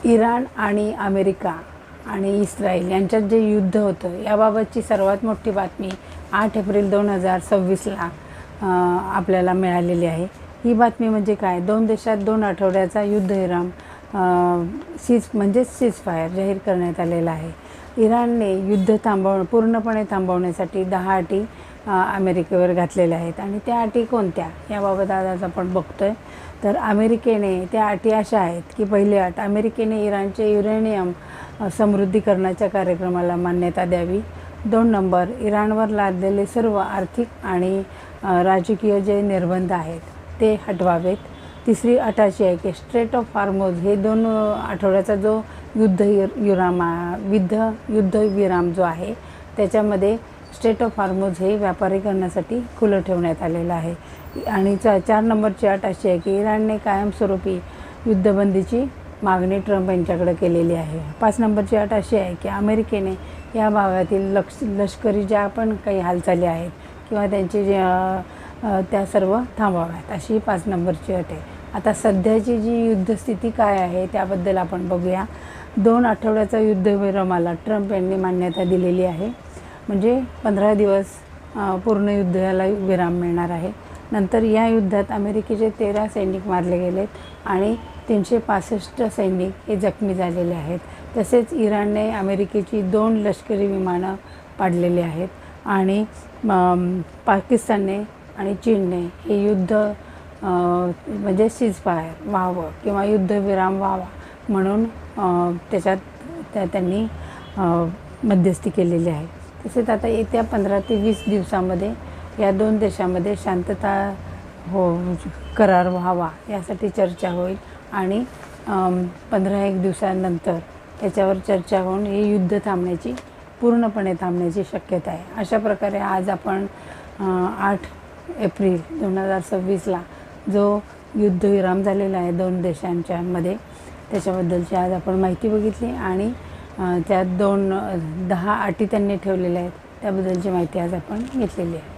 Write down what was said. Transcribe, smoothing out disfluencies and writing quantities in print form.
Iran आणि America आणि Israel यांच्यात जे युद्ध होतं याबाबतची सर्वात मोठी बातमी 8 एप्रिल 2026ला आपल्याला मिळालेली आहे। ही बातमी म्हणजे काय, 2 देशात 2 आठवड्याचा युद्धविराम सीजफायर जाहीर करण्यात आलेला आहे। इराणने युद्ध पूर्णपणे थांबवण्यासाठी 10 अटी अमेरिकेवर घातलेल्या आहेत आणि त्या अटी कोणत्या याबाबत आज आपण बघतोय। तर अमेरिकेने त्या अटी अशा आहेत की पहिली अट, अमेरिकेने इराणचे युरेनियम समृद्धीकरणाच्या कार्यक्रमाला मान्यता द्यावी। 2 नंबर, इराणवर लादलेले सर्व आर्थिक आणि राजकीय जे निर्बंध आहेत ते हटवावेत। तिसरी अट अशी आहे की स्ट्रेट ऑफ हॉर्मुझ हे 2 आठवड्याचा जो युद्धविराम जो आहे त्याच्यामध्ये स्ट्रेट ऑफ हॉर्मुझ हे व्यापारीकरणासाठी खुलं ठेवण्यात आलेलं आहे। आणि 4 नंबरची अट अशी आहे की इराणने कायमस्वरूपी युद्धबंदीची मागणी ट्रम्प यांच्याकडे केलेली आहे। 5 नंबरची अट अशी आहे की अमेरिकेने या भागातील लष्करी ज्या पण काही हालचाली आहेत किंवा त्यांची त्या सर्व थांबवाव्यात, अशी 5 नंबरची अट आहे। आता सध्याची जी युद्धस्थिती काय आहे त्याबद्दल आपण बघूया। 2 आठवड्याचा युद्धविरामाला ट्रम्प यांनी मान्यता दिलेली आहे, म्हणजे 15 दिवस पूर्ण युद्धाला विराम मिळणार आहे। नंतर या युद्धात अमेरिकेचे 13 सैनिक मारले गेलेत आणि 365 सैनिक हे जखमी झालेले आहेत। तसेच इराणने अमेरिकेची 2 लष्करी विमानं पाडलेली आहेत आणि पाकिस्तानने आणि चीनने हे युद्ध म्हणजे सीजफायर व्हावं किंवा युद्धविराम व्हावा म्हणून त्याच्यात त्यांनी मध्यस्थी केलेली आहे। तसेच आता येत्या 15 ते 20 दिवसामध्ये या 2 देशांमध्ये शांतता करार व्हावा यासाठी चर्चा होईल आणि 15-1 दिवसानंतर त्याच्यावर चर्चा होऊन हे युद्ध पूर्णपणे थांबण्याची शक्यता आहे। अशा प्रकारे आज आपण 8 एप्रिल 2026ला जो युद्धविराम झालेला आहे 2 देशांच्यामध्ये त्याच्याबद्दलची आज आपण माहिती बघितली आणि त्यात 10 अटी त्यांनी ठेवलेल्या आहेत त्याबद्दलची माहिती आज आपण घेतलेली आहे।